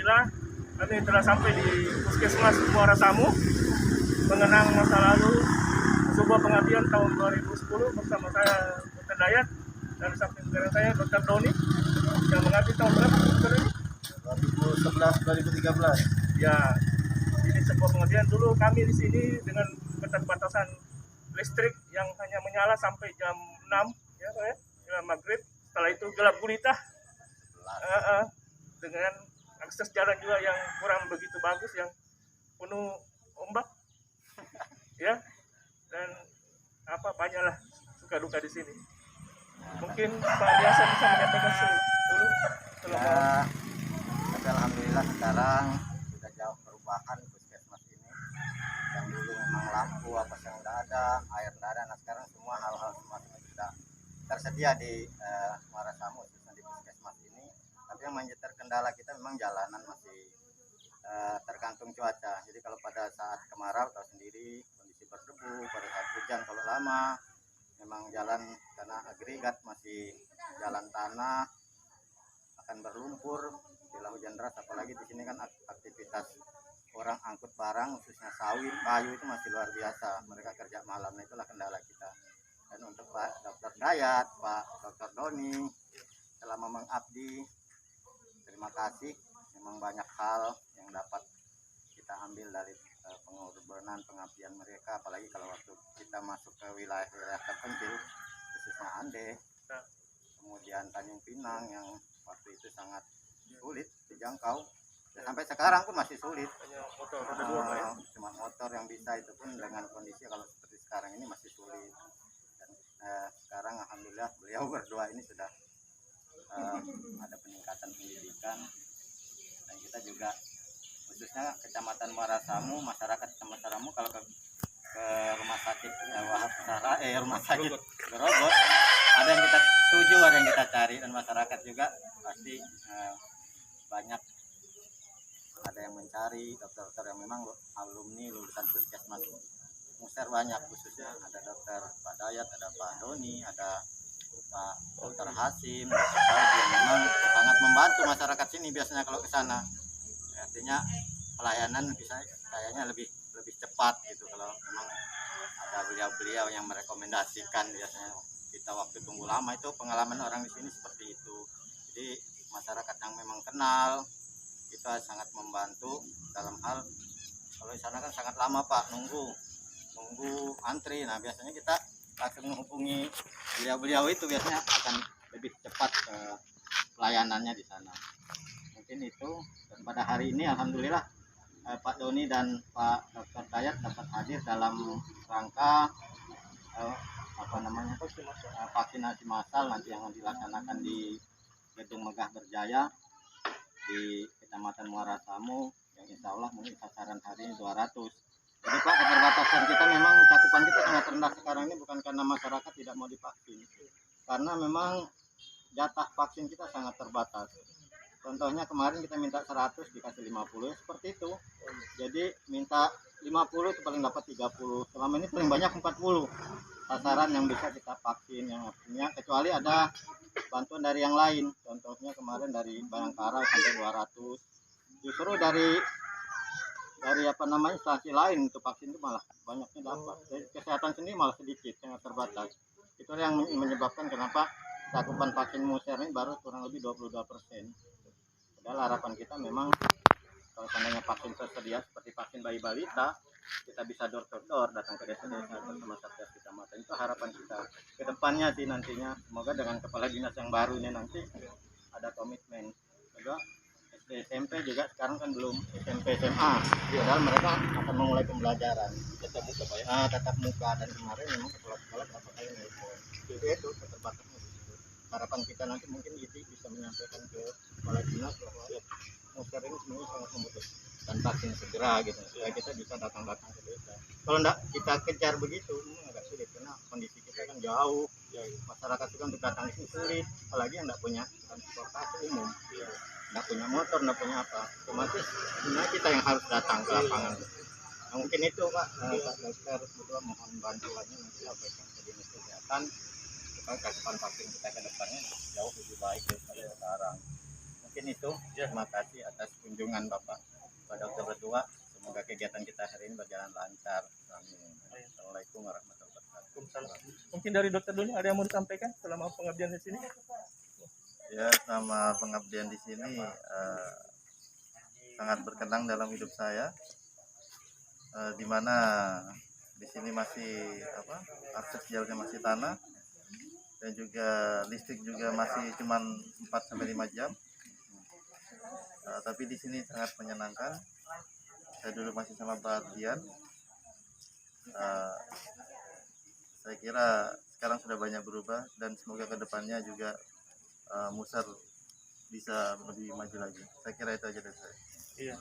alhamdulillah kami telah sampai di Puskesmas Muara Samu mengenang masa lalu sebuah pengabdian tahun 2010 bersama saya Dr. Dayat dan samping kanan saya Dr. Doni yang mengabdi tahun berapa Dr. Doni? 2011-2013. Ya, ini sebuah pengabdian dulu kami di sini dengan keterbatasan listrik yang hanya menyala sampai jam 6 ya Pak ya, jam maghrib. Setelah itu gelap gulita dengan akses jalan juga yang kurang begitu bagus, yang penuh ombak ya, dan banyaklah suka duka di sini. Mungkin Pak Biasa bisa menyampaikan dulu. Ya, tapi alhamdulillah sekarang sudah jauh perubahan puskesmas ini. Yang dulu memang lampu apa yang tidak ada, air tidak ada, nah sekarang semua hal-hal semacam itu sudah tersedia di Muara Samu, khususnya di puskesmas ini. Tapi yang menjadi terkendala kita memang jalanan masih tergantung cuaca. Jadi kalau pada saat kemarau tahu sendiri kondisi berdebu, pada saat hujan kalau lama memang jalan karena agregat masih jalan tanah akan berlumpur bila hujan deras, apalagi di sini kan aktivitas orang angkut barang khususnya sawit, kayu itu masih luar biasa, mereka kerja malam. Nah, itulah kendala kita. Dan untuk Pak Dr. Dayat, Pak Dr. Doni selama mengabdi, terima kasih. Memang banyak hal yang dapat kita ambil dari pengorbanan pengabdian mereka, apalagi kalau waktu kita masuk ke wilayah-wilayah terpencil khususnya Ande, kemudian Tanjung Pinang yang waktu itu sangat sulit dijangkau, dan sampai sekarang pun masih sulit. Cuma motor yang bisa, itu pun dengan kondisi kalau seperti sekarang ini masih sulit. Dan sekarang alhamdulillah beliau berdua ini sudah ada peningkatan pendidikan, dan kita juga khususnya Kecamatan Muara Samu, masyarakat Kecamatan Muara Samu kalau ke rumah sakit rumah sakit Grogol, ada yang kita tuju, ada yang kita cari, dan masyarakat juga pasti banyak ada yang mencari dokter-dokter yang memang alumni lulusan puskesmas Muser, banyak, khususnya ada dokter Pak Dayat, ada Pak Doni, ada Pak Dokter Hasim, yang memang sangat membantu masyarakat sini biasanya kalau ke sana. Artinya pelayanan bisa kayaknya lebih cepat gitu kalau memang ada beliau-beliau yang merekomendasikan. Biasanya kita waktu tunggu lama, itu pengalaman orang di sini seperti itu. Jadi masyarakat yang memang kenal kita sangat membantu dalam hal, kalau di sana kan sangat lama Pak, nunggu antri. Nah biasanya kita langsung menghubungi beliau-beliau, itu biasanya akan lebih cepat pelayanannya di sana. Mungkin itu. Dan pada hari ini alhamdulillah Pak Doni dan Pak Dr. Dayat dapat hadir dalam rangka vaksinasi massal nanti yang dilaksanakan di Gedung Megah Berjaya di Kecamatan Muara Samu, yang insya Allah mungkin sasaran hari ini 200. Jadi Pak, keterbatasan kita memang, cakupan kita sangat rendah sekarang ini, bukan karena masyarakat tidak mau divaksin, karena memang jatah vaksin kita sangat terbatas. Contohnya kemarin kita minta 100 dikasih 50, seperti itu. Jadi minta 50 itu paling dapat 30. Selama ini paling banyak 40 sasaran yang bisa kita vaksin, yang artinya kecuali ada bantuan dari yang lain. Contohnya kemarin dari Bayangkara sampai 200. Justru dari instansi lain untuk vaksin itu malah banyaknya dapat. Jadi kesehatan sendiri malah sedikit, sangat terbatas. Itu yang menyebabkan kenapa cakupan vaksin Muser ini baru kurang lebih 22%. Padahal harapan kita memang kalau seandainya vaksin tersedia seperti vaksin bayi balita, kita bisa door to door datang ke desa-desa bersama Satgas Kecamatan. Itu harapan kita ke depannya sih nantinya. Semoga dengan kepala dinas yang baru ini nanti ada komitmen. Juga SD SMP juga sekarang kan belum, SMP SMA. Padahal mereka akan memulai pembelajaran tatap muka Pak ya. Tatap muka, dan kemarin memang kepala-kepala berapa kali nelpon. Jadi itu keterbatasan. Harapan kita nanti mungkin ITI bisa menyampaikan ke kepala dinas bahwa Muser ini sebenarnya sangat membutuhkan vaksin segera gitu, supaya kita bisa datang ke desa. Kalau enggak kita kejar begitu agak sulit, karena kondisi kita kan jauh, masyarakat juga untuk datang ke sini sulit, apalagi yang enggak punya transportasi umum, enggak punya motor, enggak punya apa, otomatis sebenarnya kita yang harus datang ke lapangan. Nah, mungkin itu Pak, Pak Dokter berdua mohon bantuannya nanti sampaikan ke dinas kesehatan supaya cakupan vaksin kita ke depannya jauh lebih baik daripada sekarang. Mungkin mungkin itu. Terima kasih atas kunjungan Bapak pada dokter berdua. Semoga kegiatan kita hari ini berjalan lancar. Amin. Assalamualaikum warahmatullahi wabarakatuh. Mungkin dari dokter dulu ada yang mau disampaikan selama pengabdian di sini? Ya, selama pengabdian di sini sangat berkenang dalam hidup saya, di mana di sini masih akses jalannya masih tanah dan juga listrik juga masih cuma 4-5 jam. Tapi di sini sangat menyenangkan. Saya dulu masih sama Pak Ardian. Saya kira sekarang sudah banyak berubah dan semoga kedepannya juga Musar bisa lebih maju lagi. Saya kira itu aja dari saya. Iya.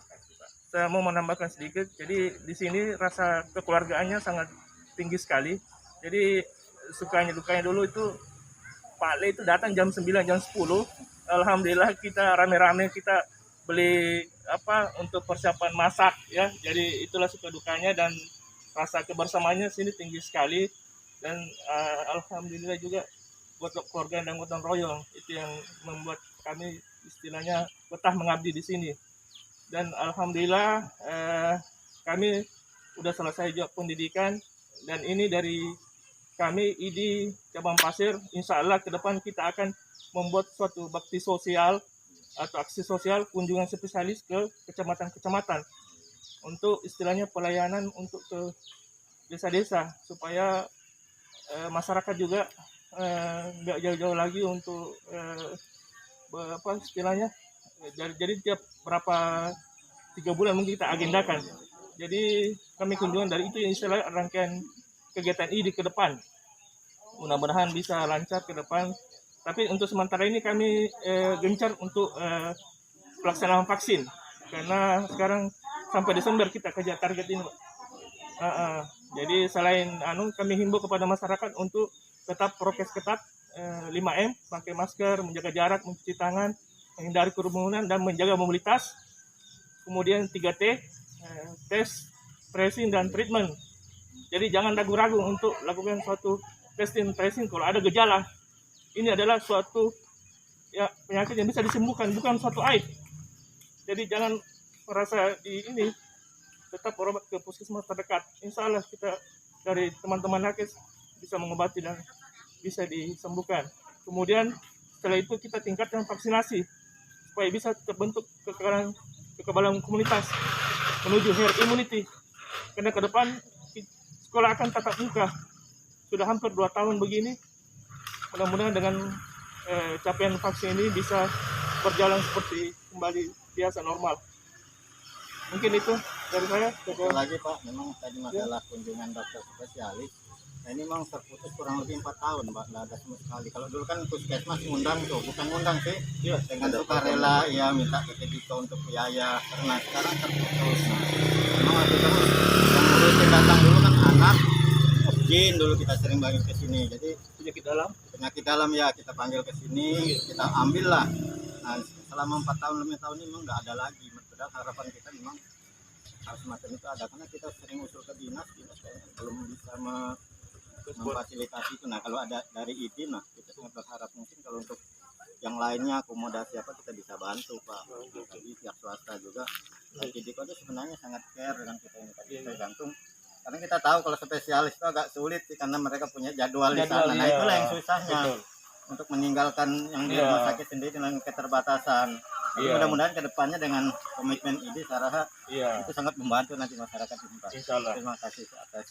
Saya mau menambahkan sedikit. Jadi di sini rasa kekeluargaannya sangat tinggi sekali. Jadi sukanya dukanya dulu itu Pak Le itu datang jam 9 jam 10. Alhamdulillah kita rame-rame kita beli untuk persiapan masak ya. Jadi itulah suka dukanya dan rasa kebersamaannya sini tinggi sekali dan alhamdulillah juga buat keluarga dan gotong royong itu yang membuat kami istilahnya betah mengabdi di sini. Dan alhamdulillah kami udah selesai juga pendidikan dan ini dari kami ID Cabang Pasir, insya Allah ke depan kita akan membuat suatu bakti sosial atau aksi sosial kunjungan spesialis ke kecamatan-kecamatan untuk istilahnya pelayanan untuk ke desa-desa supaya masyarakat juga nggak jauh-jauh lagi untuk istilahnya jadi tiap berapa 3 bulan mungkin kita agendakan. Jadi kami kunjungan dari itu yang istilah rangkaian kegiatan ini ke depan. Mudah-mudahan bisa lancar ke depan. Tapi untuk sementara ini kami gencar untuk pelaksanaan vaksin karena sekarang sampai Desember kita kejar target ini, Pak. Jadi selain kami himbau kepada masyarakat untuk tetap prokes ketat 5M, pakai masker, menjaga jarak, mencuci tangan, menghindari kerumunan dan menjaga mobilitas. Kemudian 3T, tes, tracing dan treatment. Jadi jangan ragu-ragu untuk lakukan suatu testing tracing kalau ada gejala. Ini adalah suatu penyakit yang bisa disembuhkan, bukan suatu aib. Jadi jangan merasa ini tetap berobat ke puskesmas terdekat. Insya Allah kita dari teman-teman nakes bisa mengobati dan bisa disembuhkan. Kemudian setelah itu kita tingkatkan vaksinasi supaya bisa terbentuk kekebalan komunitas menuju herd immunity. Karena ke depan sekolah akan tatap muka. Sudah hampir 2 tahun begini. Mudah-mudahan dengan capaian vaksin ini bisa berjalan seperti kembali biasa normal. Mungkin itu dari saya. Satu lagi Pak, memang tadi masalah kunjungan dokter spesialis. Nah, ini memang terputus kurang lebih 4 tahun Pak, nggak ada sama sekali. Kalau dulu kan puskesmas ngundang tuh, bukan ngundang sih, Iya. dengan sukarela ya minta ke Dito untuk biaya. Karena sekarang terputus. Nah, memang itu terus yang dulu kita datang dulu kan anak, jin dulu kita sering panggil ke sini. Jadi penyakit dalam ya kita panggil ke sini, kita ambil lah. Nah, selama 4 tahun 5 tahun ini memang nggak ada lagi. Padahal harapan kita memang hal semacam itu ada, karena kita sering usul ke dinas kayaknya belum bisa memfasilitasi itu. Nah kalau ada dari IDIN, nah kita sangat berharap mungkin kalau untuk yang lainnya akomodasi apa kita bisa bantu Pak. Tadi pihak swasta juga, IDIN itu sebenarnya sangat care dengan kita ini, tapi tergantung. Karena kita tahu kalau spesialis itu agak sulit sih, karena mereka punya jadwal di sana. Nah itulah yang susahnya. Betul. Untuk meninggalkan yang di rumah sakit sendiri dengan keterbatasan. Jadi mudah-mudahan kedepannya dengan komitmen ini saya rasa itu sangat membantu nanti masyarakat ini Pak. Terima kasih atas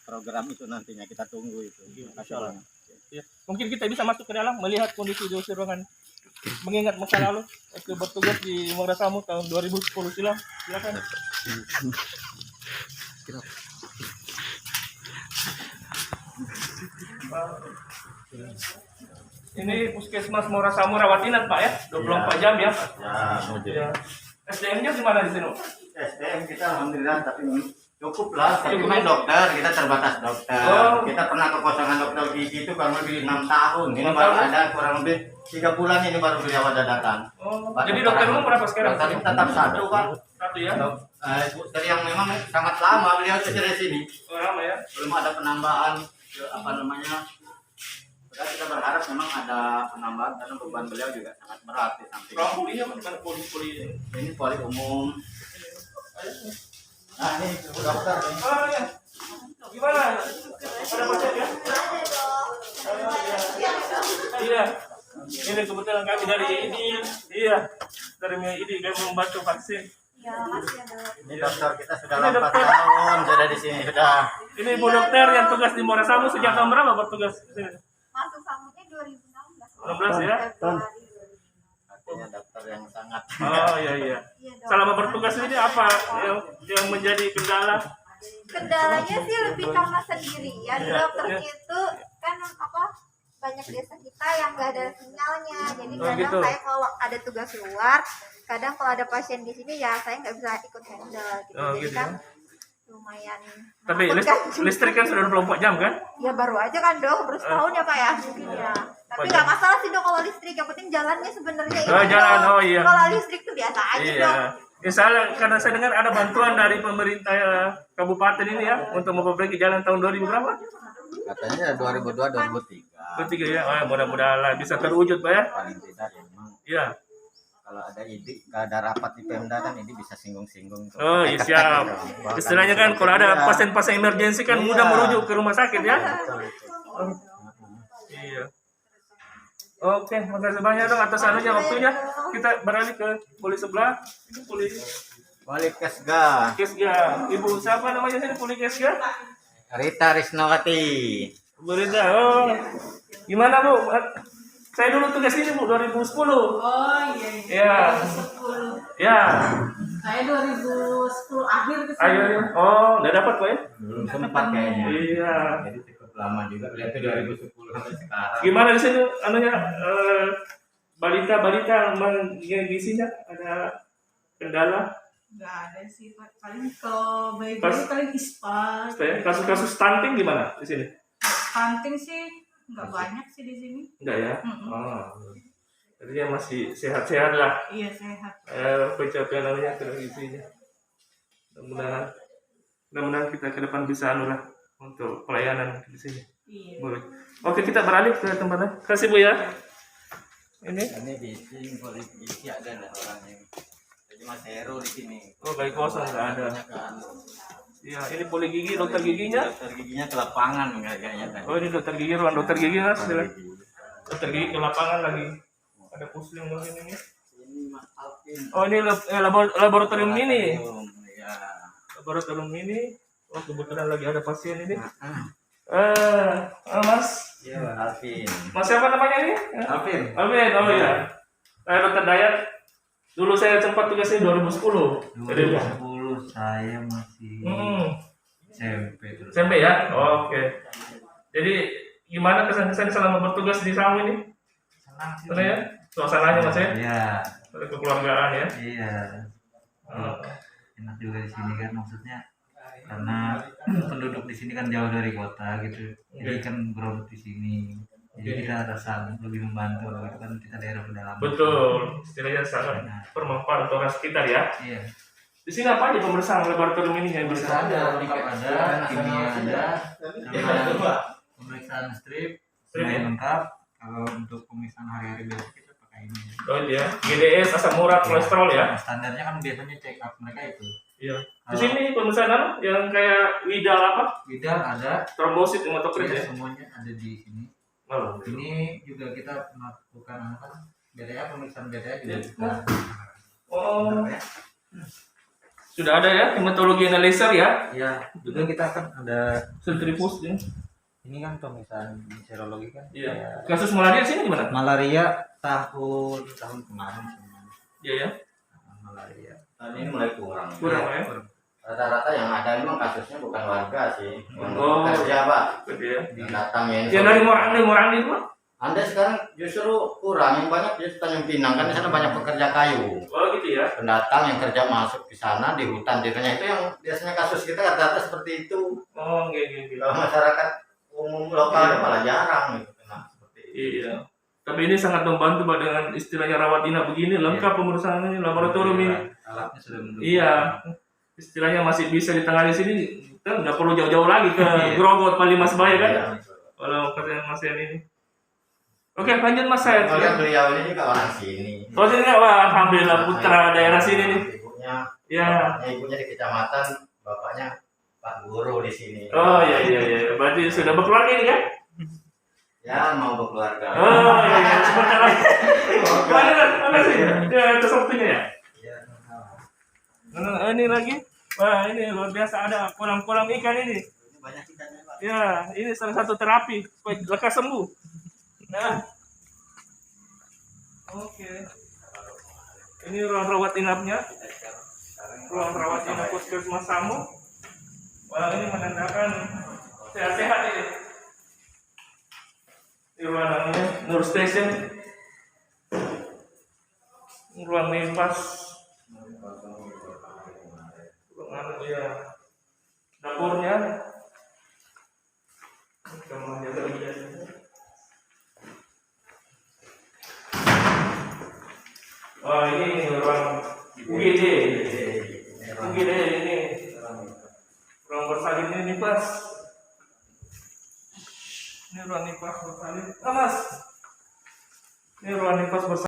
program itu nantinya kita tunggu itu. Terima kasih banyak. Mungkin kita bisa masuk ke dalam melihat kondisi di ruangan, mengingat masa lalu waktu bertugas di Muara Samu tahun 2010 silam. Silakan. Ini puskesmas Muara Samu rawat inap Pak ya, 24 jam ya. Ya. SDM-nya gimana di sini? SDM kita alhamdulillah tapi cukup lah. Tapi main dokter, kita terbatas dokter. Kita pernah kekosongan dokter gigi itu kurang lebih 6 tahun. Ini baru ada kurang lebih 3 bulan ini baru beliau ada datang. Jadi dokter umum berapa sekarang? Dokter tetap 1 Pak. 1 ya. Dokter yang memang sangat lama beliau kerja di sini. Lama ya. Belum ada penambahan Ya, kita berharap memang ada penambahan karena beban beliau juga sangat berat di samping. Polinya bukan poli ini. Ini poli umum. Nah ini dokter. Oh ya. Gimana? Ada pasien ya? Iya. Ini kebetulan kami dari ID. Iya. Dari ID kami membantu vaksin. Ini dokter kita sudah 8 tahun sudah di sini sudah. Ini Bu Dokter yang tugas di Muara Samu sejak tahun berapa bertugas di sini? Masuk samutnya 2016. 16 ya? Artinya dokter yang sangat. Oh iya iya. Selama bertugas ini apa yang menjadi kendala? Kendalanya sih lebih karena sendirian. Dokternya itu kan apa banyak desa kita yang nggak ada sinyalnya. Jadi Oh, kadang gitu. saya kalau ada tugas luar, kadang kalau ada pasien di sini ya saya nggak bisa ikut handle gitu. Oh, Jadi gitu kan ya. lumayan. Tapi menakutkan. listrik kan sudah 24 jam kan? Ya baru aja kan dok, baru setahun ya pak ya mungkin ya. Tapi nggak masalah sih dok kalau listrik, yang penting jalannya sebenarnya Oh, ini, jalan. Dok. Oh, iya. Kalau listrik tuh biasa aja dok. Iya. Misalnya karena saya dengar ada bantuan dari pemerintah kabupaten ini ya untuk memperbaiki jalan tahun 2000 berapa? Katanya 2002 2003. Ketiga ya. Oh, mudah-mudahan lah bisa terwujud Pak ya. Paling tidak ya memang Iya. kalau ada ide, ada rapat di Pemda kan ini bisa singgung-singgung. Oh iya siap. Istilahnya kan kalau ada pasien-pasien emergensi kan mudah merujuk ke rumah sakit ya. Iya. Oke, makasih banyak dong atas anunya waktunya. Kita beralih ke poli sebelah. Ini poli Wali Kesga Kesga. Ibu siapa namanya sini poli Kesga? Rita Risnowati. Bu Rida. Oh. Gimana Bu? Saya dulu tugas ini Bu 2010. Oh iya, Iya. 2010. Ya. Saya 2010 akhir ke Ayo. sini. Oh, udah dapat Pak ya? Belum sempat kayaknya. Iya. Jadi cukup lama juga. Lihat tuh 2010 sampai sekarang. Gimana di sini anunya balita yang isinya ada kendala Nggak ada sih Pak. Paling kalau bayi Pas- paling ispa. kasus-kasus stunting gimana di sini? Stunting sih nggak banyak sih di sini. Enggak ya? Mm-mm. Oh. Artinya masih sehat-sehat lah. Iya sehat. Pencapaian anunya isinya. Mudah-mudahan kita ke depan bisa anu lah untuk pelayanan di sini. Iya. Boleh. Oke, kita beralih ke tempat lain. Kasih Bu ya. Ini. Ini di sini polisi ada orang yang. Jadi Mas Heru di sini. Oh, baik kosong nggak ada. Kan. Iya, ini poli gigi, dokter giginya. Dokter giginya ke lapangan kayaknya tadi. Oh, ini dokter gigi, ruang dokter gigi Mas. Dokter gigi. Dokter gigi ke lapangan lagi. Ada pusing mungkin ini. Ini Mas Alvin. Oh, ini laboratorium mini. Ya. Laboratorium mini. Oh, kebetulan lagi ada pasien ini. Ah, Mas. Iya, Alvin. Mas siapa namanya ini? Alvin. Alvin, oh iya. Dokter Dayat. Dulu saya sempat tugasnya 2010. Jadi, 2010 saya masih SMP terus. SMP ya? Oke. Jadi, gimana kesan-kesan selama bertugas di Samu ini? Senang sih. Benar ya? Suasananya Mas ya? Iya, Ada kekeluargaan ya? iya. Oh. Enak juga di sini kan maksudnya karena penduduk di sini kan jauh dari kota gitu. Jadi kan berobat di sini. Jadi kita rasa lebih membantu gitu kan kita daerah pedalaman. Betul, istilahnya sangat bermanfaat untuk orang sekitar ya. Iya. Di sini apa aja pemeriksaan laboratorium ini yang bisa? Ada, lengkap ada, kimia ada, sama pemeriksaan strip, Strip, ya? lengkap. Kalau untuk pemeriksaan hari-hari biasa kita pakai ini. Oh iya, GDS, asam urat, kolesterol ya. Standarnya kan biasanya check up mereka itu. Iya. Di sini pemeriksaan apa? Yang kayak widal apa? Bidang ada, Trombosit, hematokrit ya. semuanya ada di sini. Oh. Ini juga kita melakukan apa? BTA, pemeriksaan BTA juga Ya. kita. Oh. Sudah ada ya hematologi analyzer ya. Ya, juga kita kan ada Sentrifus ya. ini kan pemeriksaan serologi kan. Iya. Ya, Kasus malaria di sini gimana? malaria tahun kemarin sebenarnya. Iya ya. Malaria. Tahun ini mulai kurang. Kurang ya. Rata-rata yang ada memang kasusnya bukan warga sih. Yang Oh. kerja Pak. Gitu ya. Yang datang ya. Yang dari Morang itu Pak? Anda sekarang justru kurang, yang banyak justru Tanjung Pinang kan di sana banyak pekerja kayu. Oh gitu ya. Pendatang yang kerja masuk di sana di hutan ditanya itu yang biasanya kasus kita rata-rata seperti itu. Oh gitu. Kalau masyarakat umum lokalnya malah jarang gitu kena seperti itu. Iya. Tapi ini sangat membantu Pak dengan istilahnya rawat inap begini lengkap pemeriksaannya laboratorium ini. Alatnya sudah mendukung. Iya. Istilahnya masih bisa ditangani di sini. Kita nggak perlu jauh-jauh lagi ke Grogot, Palimas Baya kan? Iya. Kalau pasien-pasien ini. Oke, lanjut Mas saya. Soalnya beliau ini juga orang sini. Oh sini nggak? Wah, alhamdulillah putra daerah sini nih. Ibunya, Ya. ibunya di kecamatan, bapaknya Pak Guru di sini. Oh iya. Berarti sudah berkeluarga ini kan? Ya mau berkeluarga. Oh iya. Sebentar lagi. Mana sih? Ya, itu waktunya ya. Iya. Nah, ini lagi. Wah, ini luar biasa ada kolam-kolam ikan ini. Ini banyak ikannya Pak. Ya, ini salah satu terapi supaya lekas sembuh. Nah. Oke. Ini ruang rawat inapnya. Ruang rawat inap Puskesmas Samu. Wah, ini menandakan sehat-sehat ini. Ini ruangannya Nur Station. Ruang nifas. Ruangan ya. Dapurnya. Kamar jaga hias. Oh ini ruang UGD. UGD ini ruang bersalin ini nifas. Ini ruang nifas bersalin. Mas. Ini ruang nifas bersalin.